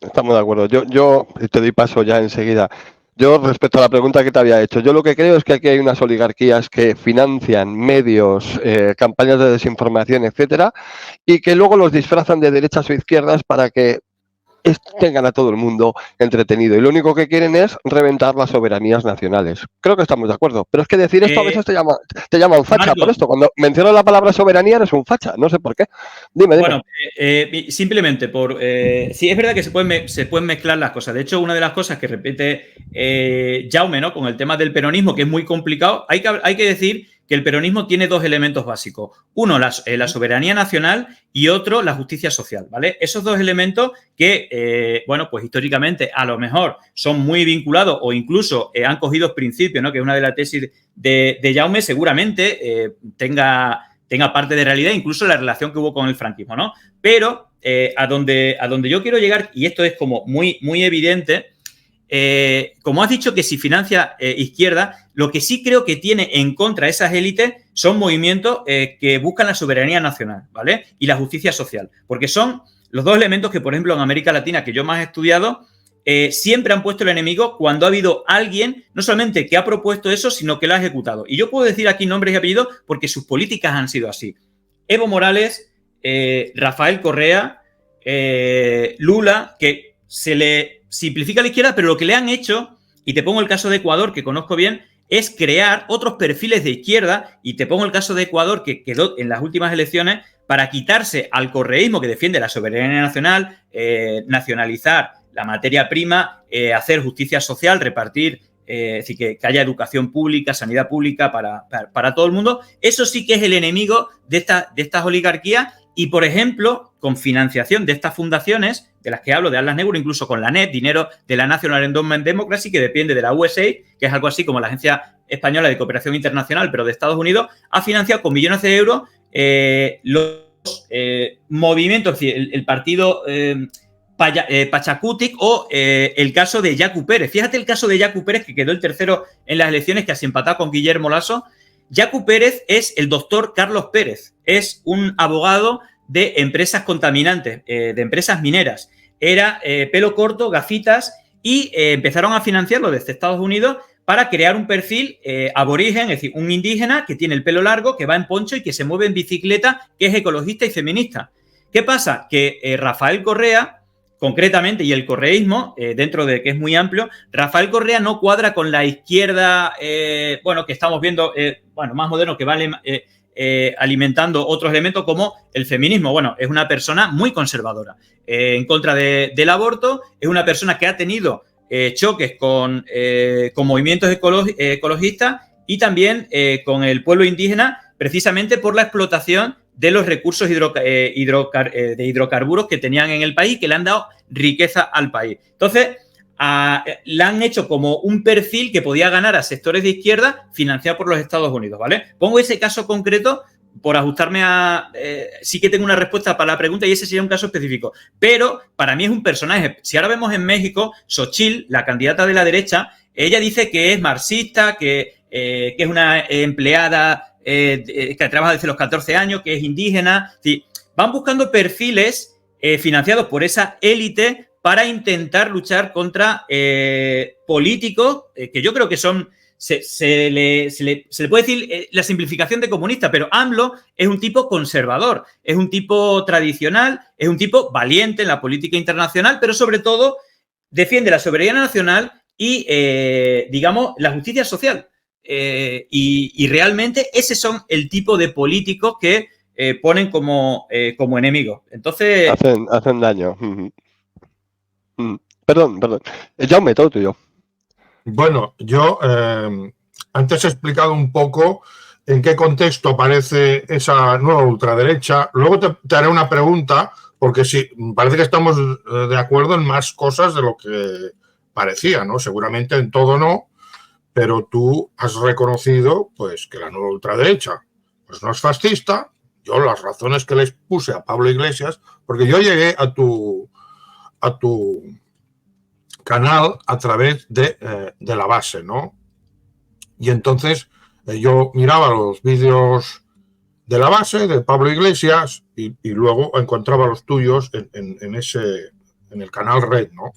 Estamos de acuerdo. Yo te doy paso ya enseguida. Yo, respecto a la pregunta que te había hecho, yo lo que creo es que aquí hay unas oligarquías que financian medios, campañas de desinformación, etcétera, y que luego los disfrazan de derechas o izquierdas para que tengan a todo el mundo entretenido. Y lo único que quieren es reventar las soberanías nacionales. Creo que estamos de acuerdo. Pero es que decir esto a veces te llaman facha por Marco, esto. Cuando menciono la palabra soberanía eres un facha. No sé por qué. Dime. bueno, simplemente sí, es verdad que se pueden mezclar las cosas. De hecho, una de las cosas que repite Jaume, ¿no? Con el tema del peronismo, que es muy complicado, hay que decir que el peronismo tiene dos elementos básicos. Uno, la soberanía nacional y otro, la justicia social, ¿vale? Esos dos elementos que, bueno, pues históricamente a lo mejor son muy vinculados o incluso han cogido principios, ¿no? Que es una de las tesis de Jaume, seguramente tenga parte de realidad, incluso la relación que hubo con el franquismo, ¿no? Pero a donde yo quiero llegar, y esto es como muy, muy evidente, como has dicho que si financia izquierda, lo que sí creo que tiene en contra esas élites son movimientos que buscan la soberanía nacional, ¿vale? Y la justicia social, porque son los dos elementos que, por ejemplo, en América Latina, que yo más he estudiado, siempre han puesto el enemigo cuando ha habido alguien, no solamente que ha propuesto eso, sino que lo ha ejecutado. Y yo puedo decir aquí nombres y apellidos porque sus políticas han sido así. Evo Morales, Rafael Correa, Lula, que se le simplifica a la izquierda, pero lo que le han hecho, y te pongo el caso de Ecuador, que conozco bien, es crear otros perfiles de izquierda, y te pongo el caso de Ecuador, que quedó en las últimas elecciones, para quitarse al correísmo que defiende la soberanía nacional, nacionalizar la materia prima, hacer justicia social, repartir, es decir, que haya educación pública, sanidad pública para todo el mundo. Eso sí que es el enemigo de estas oligarquías y, por ejemplo, con financiación de estas fundaciones, de las que hablo, de Atlas Negro, incluso con la NED, dinero de la National Endowment Democracy, que depende de la USA, que es algo así como la Agencia Española de Cooperación Internacional, pero de Estados Unidos, ha financiado con millones de euros los movimientos, es decir, el partido Pachacutic o el caso de Yacu Pérez. Fíjate el caso de Yacu Pérez, que quedó el tercero en las elecciones, casi empatado con Guillermo Lasso. Yacu Pérez es el doctor Carlos Pérez, es un abogado de empresas contaminantes, de empresas mineras. Era pelo corto, gafitas, y empezaron a financiarlo desde Estados Unidos para crear un perfil aborigen, es decir, un indígena que tiene el pelo largo, que va en poncho y que se mueve en bicicleta, que es ecologista y feminista. ¿Qué pasa? Que Rafael Correa, concretamente, y el correísmo, dentro de que es muy amplio, Rafael Correa no cuadra con la izquierda, bueno, que estamos viendo, bueno, más moderno, que va alimentando otros elementos como el feminismo. Bueno, es una persona muy conservadora, en contra del aborto, es una persona que ha tenido choques con movimientos ecologistas y también con el pueblo indígena, precisamente por la explotación de los recursos de hidrocarburos que tenían en el país, que le han dado riqueza al país. Entonces, le han hecho como un perfil que podía ganar a sectores de izquierda financiado por los Estados Unidos, ¿vale? Pongo ese caso concreto por ajustarme a... sí que tengo una respuesta para la pregunta y ese sería un caso específico. Pero para mí es un personaje. Si ahora vemos en México, Xochitl, la candidata de la derecha, ella dice que es marxista, que es una empleada que trabaja desde los 14 años, que es indígena. Sí, van buscando perfiles financiados por esa élite para intentar luchar contra políticos que yo creo que son... Se le puede decir la simplificación de comunista, pero AMLO es un tipo conservador, es un tipo tradicional, es un tipo valiente en la política internacional, pero sobre todo defiende la soberanía nacional y, digamos, la justicia social. Y realmente ese son el tipo de políticos que ponen como enemigos. Entonces... Hacen daño. Perdón. Jaume, todo tuyo. Bueno, yo antes he explicado un poco en qué contexto aparece esa nueva ultraderecha. Luego te haré una pregunta, porque sí, parece que estamos de acuerdo en más cosas de lo que parecía, ¿no? Seguramente en todo no, pero tú has reconocido pues que la nueva ultraderecha pues no es fascista. Yo las razones que les puse a Pablo Iglesias, porque yo llegué a tu canal a través de la base, ¿no? Y entonces yo miraba los vídeos de la base de Pablo Iglesias y luego encontraba los tuyos en en el canal Red, ¿no?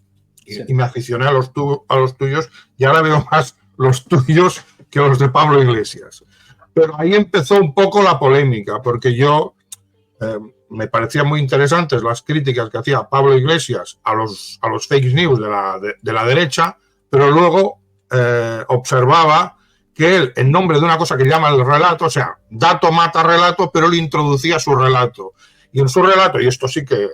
Sí. Y me aficioné a los tuyos y ahora veo más los tuyos que los de Pablo Iglesias. Pero ahí empezó un poco la polémica, porque yo me parecían muy interesantes las críticas que hacía Pablo Iglesias a los fake news de la derecha, pero luego observaba que él, en nombre de una cosa que llama el relato, o sea, dato mata relato, pero él introducía su relato. Y en su relato, y esto sí que,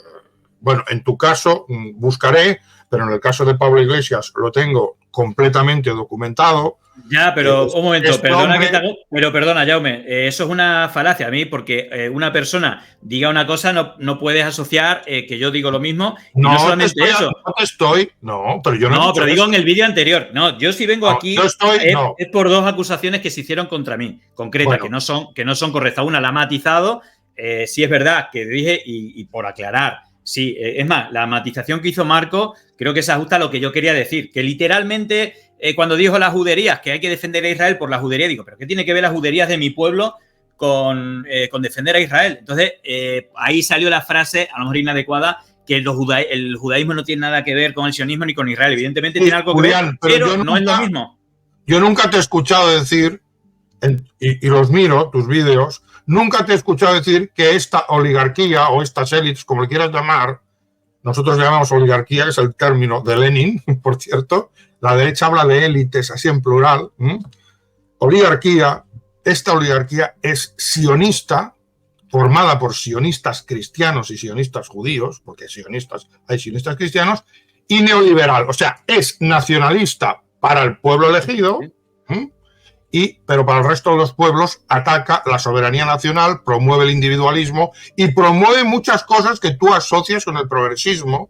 bueno, en tu caso buscaré, pero en el caso de Pablo Iglesias lo tengo completamente documentado. Ya, pero un momento, perdona que te hago, pero perdona, Jaume, eso es una falacia a mí, porque una persona diga una cosa, no puedes asociar que yo digo lo mismo, y no solamente eso. Pero yo no, pero digo en el vídeo anterior. No, yo sí vengo aquí, es por dos acusaciones que se hicieron contra mí, concretas, bueno, que no son correctas. Una la ha matizado, sí es verdad que dije, y por aclarar, sí, es más, la matización que hizo Marco creo que se ajusta a lo que yo quería decir, que literalmente cuando dijo las juderías, que hay que defender a Israel por la judería, digo, ¿pero qué tiene que ver las juderías de mi pueblo con defender a Israel? Entonces, ahí salió la frase, a lo mejor inadecuada, que el judaísmo no tiene nada que ver con el sionismo ni con Israel. Evidentemente tiene algo que ver, pero no es lo mismo. Yo nunca te he escuchado decir, y los miro, tus vídeos, nunca te he escuchado decir que esta oligarquía o estas élites, como le quieras llamar, nosotros le llamamos oligarquía, que es el término de Lenin, por cierto, la derecha habla de élites, así en plural. Oligarquía, esta oligarquía es sionista, formada por sionistas cristianos y sionistas judíos, porque hay sionistas cristianos, y neoliberal, o sea, es nacionalista para el pueblo elegido, pero para el resto de los pueblos ataca la soberanía nacional, promueve el individualismo y promueve muchas cosas que tú asocias con el progresismo.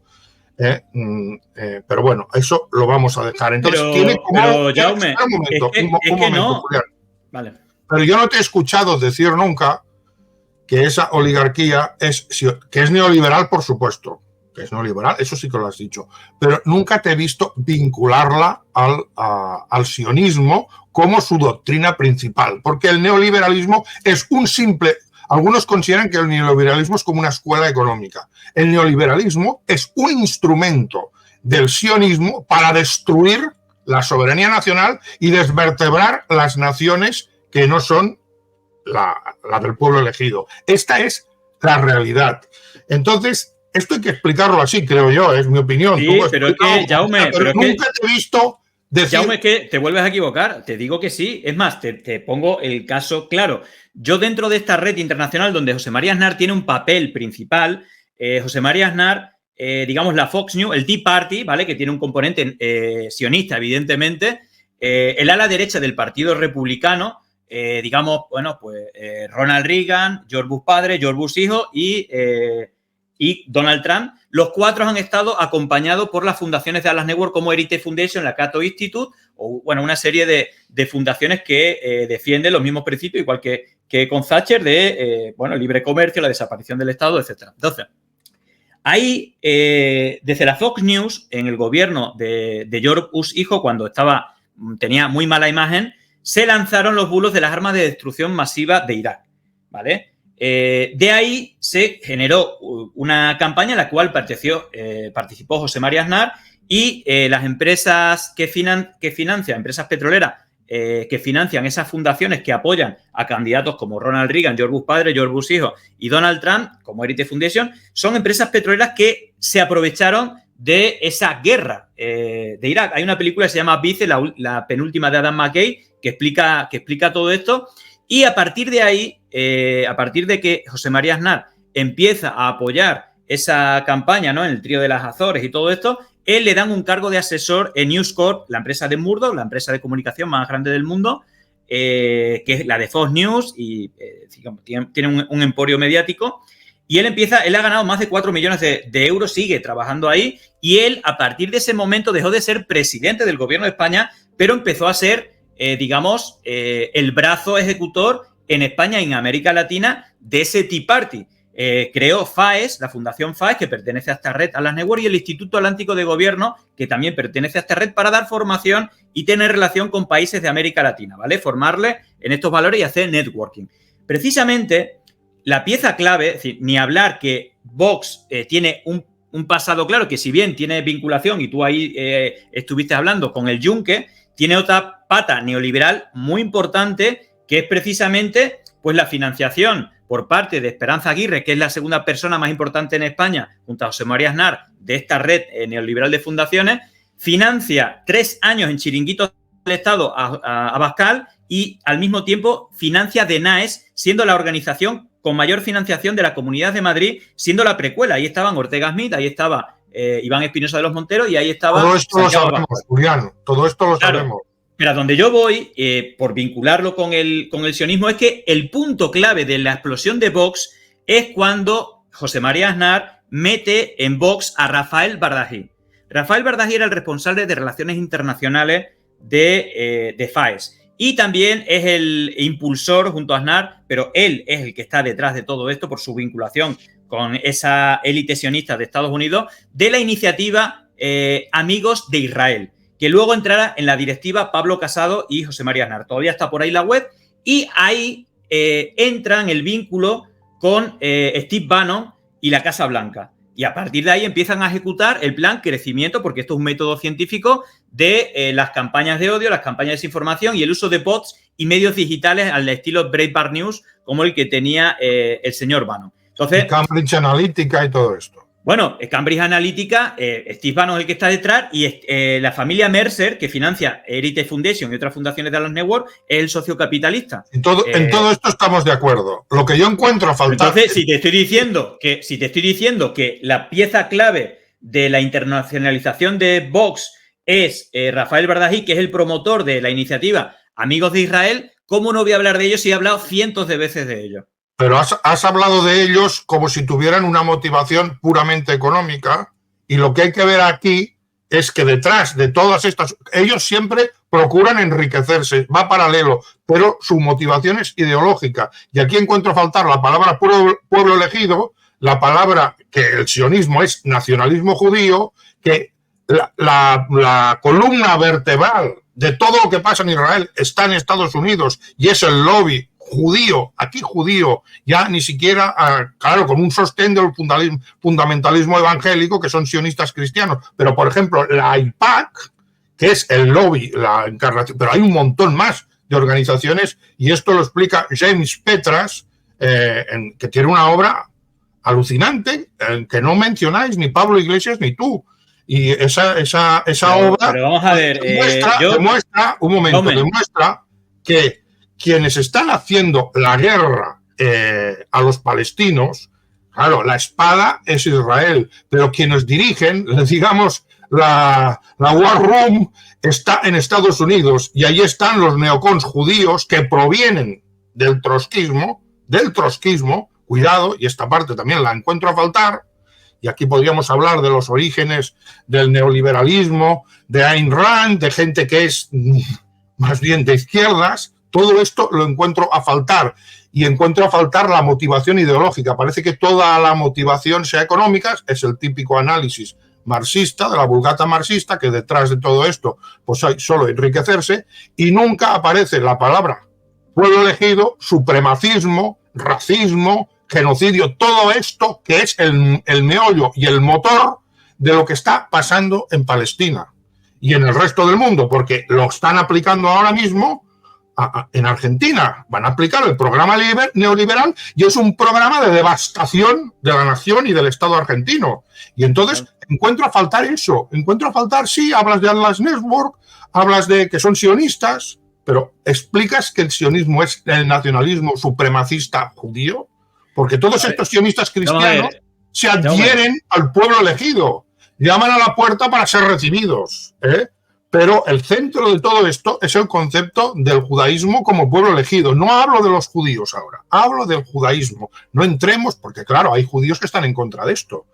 Pero bueno, eso lo vamos a dejar. Entonces, Jaume, un momento, Julián. Vale. Pero yo no te he escuchado decir nunca que esa oligarquía que es neoliberal, por supuesto, que es neoliberal, eso sí que lo has dicho, pero nunca te he visto vincularla al sionismo como su doctrina principal, porque el neoliberalismo es un simple... Algunos consideran que el neoliberalismo es como una escuela económica. El neoliberalismo es un instrumento del sionismo para destruir la soberanía nacional y desvertebrar las naciones que no son la del pueblo elegido. Esta es la realidad. Entonces, esto hay que explicarlo así, creo yo, es mi opinión. Sí, pero es que, Jaume... nunca te he visto decir... Jaume, es que te vuelves a equivocar. Te digo que sí. Es más, te pongo el caso claro. Yo dentro de esta red internacional donde José María Aznar tiene un papel principal, José María Aznar, digamos la Fox News, el Tea Party, ¿vale? Que tiene un componente sionista, evidentemente, el ala derecha del Partido Republicano, digamos, bueno, pues Ronald Reagan, George Bush padre, George Bush hijo y Donald Trump. Los cuatro han estado acompañados por las fundaciones de Atlas Network como Heritage Foundation, la Cato Institute, o bueno, una serie de fundaciones que defienden los mismos principios, igual que con Thatcher, de libre comercio, la desaparición del Estado, etc. Entonces, ahí, desde la Fox News, en el gobierno de George Bush hijo, cuando tenía muy mala imagen, se lanzaron los bulos de las armas de destrucción masiva de Irak, ¿vale? De ahí se generó una campaña en la cual participó José María Aznar y las empresas que financian, empresas petroleras que financian esas fundaciones que apoyan a candidatos como Ronald Reagan, George Bush padre, George Bush hijo y Donald Trump, como Heritage Foundation, son empresas petroleras que se aprovecharon de esa guerra de Irak. Hay una película que se llama Vice, la penúltima de Adam McKay, que explica todo esto. Y a partir de ahí, a partir de que José María Aznar empieza a apoyar esa campaña, ¿no? En el trío de las Azores y todo esto, él le dan un cargo de asesor en News Corp, la empresa de Murdoch, la empresa de comunicación más grande del mundo, que es la de Fox News y tiene un emporio mediático. Y él ha ganado más de 4 millones de euros, sigue trabajando ahí y él a partir de ese momento dejó de ser presidente del gobierno de España, pero empezó a ser el brazo ejecutor en España y en América Latina de ese Tea Party. Creó FAES, la Fundación FAES, que pertenece a esta red, a las Network, y el Instituto Atlántico de Gobierno, que también pertenece a esta red, para dar formación y tener relación con países de América Latina, ¿vale? Formarle en estos valores y hacer networking. Precisamente, la pieza clave, es decir, ni hablar que Vox tiene un pasado claro, que si bien tiene vinculación, y tú ahí estuviste hablando con el Yunque, tiene otra pata neoliberal muy importante, que es precisamente pues la financiación por parte de Esperanza Aguirre, que es la segunda persona más importante en España, junto a José María Aznar, de esta red neoliberal de fundaciones, financia 3 años en chiringuitos del Estado a Abascal y al mismo tiempo financia DENAES, siendo la organización con mayor financiación de la Comunidad de Madrid, siendo la precuela. Ahí estaban Ortega Smith, ahí estaba Iván Espinosa de los Monteros y ahí estaba... Todo esto Santiago lo sabemos, Abascal. Julián, todo esto lo sabemos. Pero a donde yo voy, por vincularlo con el sionismo, es que el punto clave de la explosión de Vox es cuando José María Aznar mete en Vox a Rafael Bardají. Rafael Bardají era el responsable de Relaciones Internacionales de FAES. Y también es el impulsor junto a Aznar, pero él es el que está detrás de todo esto por su vinculación con esa élite sionista de Estados Unidos, de la iniciativa Amigos de Israel, que luego entrará en la directiva Pablo Casado y José María Aznar. Todavía está por ahí la web y ahí entra en el vínculo con Steve Bannon y la Casa Blanca. Y a partir de ahí empiezan a ejecutar el plan crecimiento, porque esto es un método científico de las campañas de odio, las campañas de desinformación y el uso de bots y medios digitales al estilo Breitbart News, como el que tenía el señor Bannon. Entonces, Cambridge Analytica y todo esto. Bueno, Cambridge Analytica, Steve Bannon es el que está detrás y la familia Mercer, que financia Heritage Foundation y otras fundaciones de Dallas Network, es el socio capitalista. En todo esto estamos de acuerdo. Lo que yo encuentro a faltar... Entonces, si te estoy diciendo que la pieza clave de la internacionalización de Vox es Rafael Bardají, que es el promotor de la iniciativa Amigos de Israel, ¿cómo no voy a hablar de ellos si he hablado cientos de veces de ellos? Pero has hablado de ellos como si tuvieran una motivación puramente económica, y lo que hay que ver aquí es que detrás de todas estas... Ellos siempre procuran enriquecerse, va paralelo, pero su motivación es ideológica. Y aquí encuentro a faltar la palabra pueblo elegido, la palabra que el sionismo es nacionalismo judío, que la columna vertebral de todo lo que pasa en Israel está en Estados Unidos y es el lobby judío, aquí judío, ya ni siquiera, claro, con un sostén del fundamentalismo evangélico, que son sionistas cristianos, pero por ejemplo la AIPAC, que es el lobby, la encarnación, pero hay un montón más de organizaciones, y esto lo explica James Petras, que tiene una obra alucinante, que no mencionáis ni Pablo Iglesias ni tú. Y esa obra pero vamos a ver, demuestra que quienes están haciendo la guerra a los palestinos, claro, la espada es Israel, pero quienes dirigen, digamos, la War Room está en Estados Unidos, y ahí están los neocons judíos que provienen del trotskismo, cuidado, y esta parte también la encuentro a faltar, y aquí podríamos hablar de los orígenes del neoliberalismo, de Ayn Rand, de gente que es más bien de izquierdas. Todo esto lo encuentro a faltar, y encuentro a faltar la motivación ideológica. Parece que toda la motivación sea económica, es el típico análisis marxista, de la vulgata marxista, que detrás de todo esto pues hay solo enriquecerse, y nunca aparece la palabra pueblo elegido, supremacismo, racismo, genocidio, todo esto que es el meollo y el motor de lo que está pasando en Palestina y en el resto del mundo, porque lo están aplicando ahora mismo en Argentina. Van a aplicar el programa neoliberal, y es un programa de devastación de la nación y del Estado argentino. Y entonces encuentro a faltar eso. Sí, hablas de Atlas Network, hablas de que son sionistas, pero explicas que el sionismo es el nacionalismo supremacista judío, porque todos estos sionistas cristianos se adhieren al pueblo elegido, llaman a la puerta para ser recibidos, Pero el centro de todo esto es el concepto del judaísmo como pueblo elegido. No hablo de los judíos ahora, hablo del judaísmo. No entremos, porque claro, hay judíos que están en contra de esto,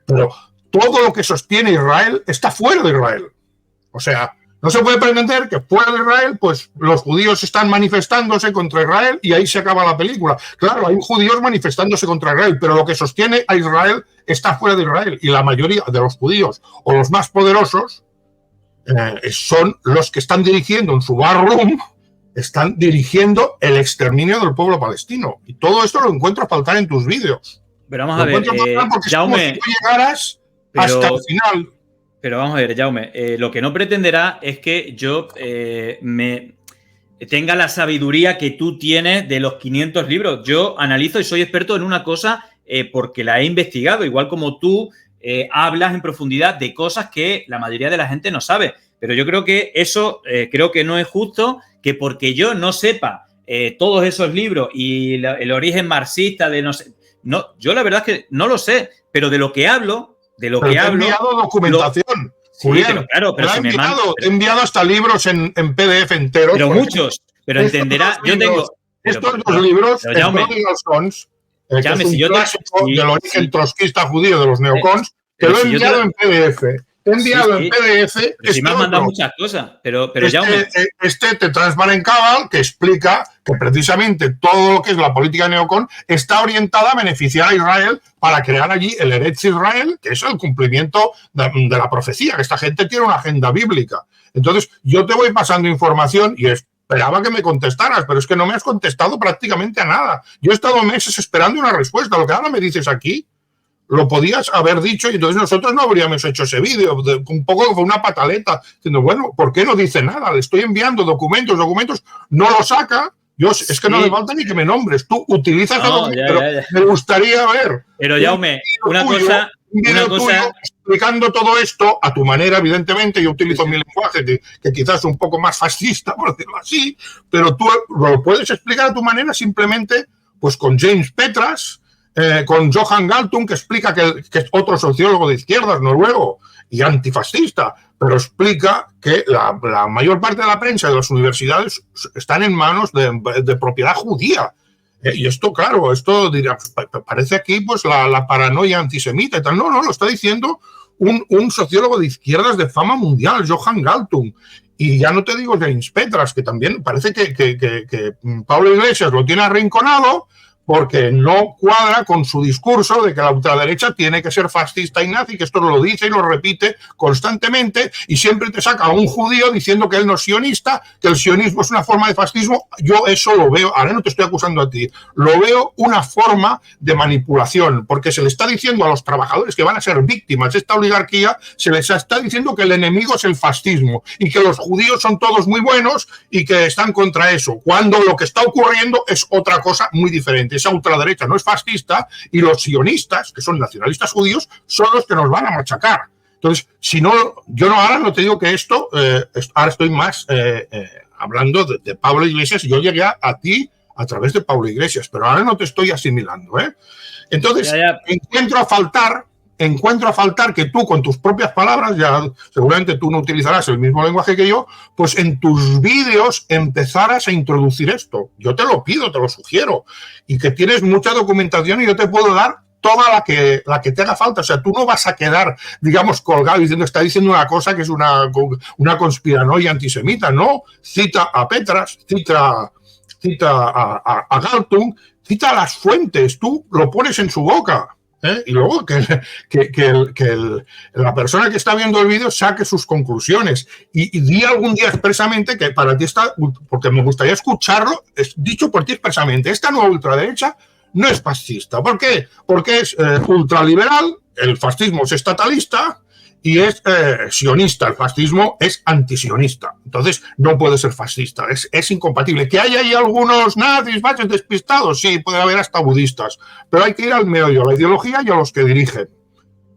pero todo lo que sostiene Israel está fuera de Israel. O sea, no se puede pretender que fuera de Israel, pues los judíos están manifestándose contra Israel y ahí se acaba la película. Claro, hay judíos manifestándose contra Israel, pero lo que sostiene a Israel está fuera de Israel, y la mayoría de los judíos, o los más poderosos, son los que están dirigiendo en su War Room, están dirigiendo el exterminio del pueblo palestino. Y todo esto lo encuentro a faltar en tus vídeos. Pero vamos a ver, Jaume, si tú llegaras hasta el final. Pero vamos a ver, Jaume, lo que no pretenderá es que yo me tenga la sabiduría que tú tienes de los 500 libros. Yo analizo y soy experto en una cosa porque la he investigado, igual como tú hablas en profundidad de cosas que la mayoría de la gente no sabe. Pero yo creo que eso, creo que no es justo que porque yo no sepa todos esos libros y el origen marxista de no sé... No, yo la verdad es que no lo sé, pero de lo que hablo... De lo pero que te hablo, he enviado documentación, Julián. Sí, pero te he enviado hasta libros en PDF enteros. Pero muchos, pero entenderá. Yo tengo. Estos dos libros, el Prodigal Sons, que es un clásico del origen trotskista judío de los neocons, te lo he enviado en PDF. Te he enviado en PDF. Pero si me han mandado muchas cosas, pero The Transparent Cabal, que explica que precisamente todo lo que es la política neocon está orientada a beneficiar a Israel para crear allí el Eretz Israel, que es el cumplimiento de la profecía, que esta gente tiene una agenda bíblica. Entonces, yo te voy pasando información y esperaba que me contestaras, pero es que no me has contestado prácticamente a nada. Yo he estado meses esperando una respuesta. Lo que ahora me dices aquí, lo podías haber dicho y entonces nosotros no habríamos hecho ese vídeo. Un poco fue una pataleta, diciendo, bueno, ¿por qué no dice nada? Le estoy enviando documentos, no lo saca. Yo, es que no me falta ni que me nombres. Tú utilizas pero me gustaría ver. Pero Jaume, una cosa explicando todo esto a tu manera, evidentemente. Yo utilizo mi lenguaje, que quizás es un poco más fascista, por decirlo así, pero tú lo puedes explicar a tu manera simplemente pues con James Petras, con Johan Galtung, que explica que es otro sociólogo de izquierdas noruego y antifascista, pero explica que la mayor parte de la prensa de las universidades están en manos de propiedad judía. Y esto, claro, esto dirá, parece aquí pues la paranoia antisemita y tal. No, lo está diciendo un sociólogo de izquierdas de fama mundial, Johan Galtung. Y ya no te digo James Petras, que también parece que Pablo Iglesias lo tiene arrinconado porque no cuadra con su discurso de que la ultraderecha tiene que ser fascista y nazi, que esto lo dice y lo repite constantemente, y siempre te saca a un judío diciendo que él no es sionista, que el sionismo es una forma de fascismo. Yo eso lo veo, ahora no te estoy acusando a ti, lo veo una forma de manipulación, porque se le está diciendo a los trabajadores que van a ser víctimas de esta oligarquía, se les está diciendo que el enemigo es el fascismo, y que los judíos son todos muy buenos y que están contra eso, cuando lo que está ocurriendo es otra cosa muy diferente. Esa ultraderecha no es fascista y los sionistas, que son nacionalistas judíos, son los que nos van a machacar. Entonces, si no, yo ahora no te digo que esto, ahora estoy más hablando de Pablo Iglesias, y yo llegué a ti a través de Pablo Iglesias, pero ahora no te estoy asimilando. Entonces, encuentro a faltar que tú, con tus propias palabras, ya seguramente tú no utilizarás el mismo lenguaje que yo, pues en tus vídeos empezaras a introducir esto. Yo te lo pido, te lo sugiero, y que tienes mucha documentación y yo te puedo dar toda la que te haga falta. O sea, tú no vas a quedar, digamos, colgado diciendo, está diciendo una cosa que es una conspiranoia antisemita. No, cita a Petras, cita a Galtung, cita a las fuentes, tú lo pones en su boca. Y luego que la persona que está viendo el vídeo saque sus conclusiones y di algún día expresamente que para ti está, porque me gustaría escucharlo, es dicho por ti expresamente, esta nueva ultraderecha no es fascista. ¿Por qué? Porque es ultraliberal, el fascismo es estatalista y es sionista, el fascismo es antisionista. Entonces no puede ser fascista, es incompatible. ¿Que hay ahí algunos nazis, machos despistados? Sí, puede haber hasta budistas, pero hay que ir al meollo, a la ideología y a los que dirigen.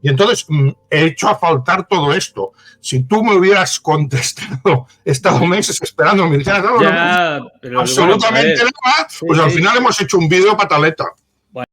Y entonces he hecho a faltar todo esto. Si tú me hubieras contestado, he estado meses esperando, me dijeras absolutamente nada, pues al final hemos hecho un vídeo pataleta. Bueno.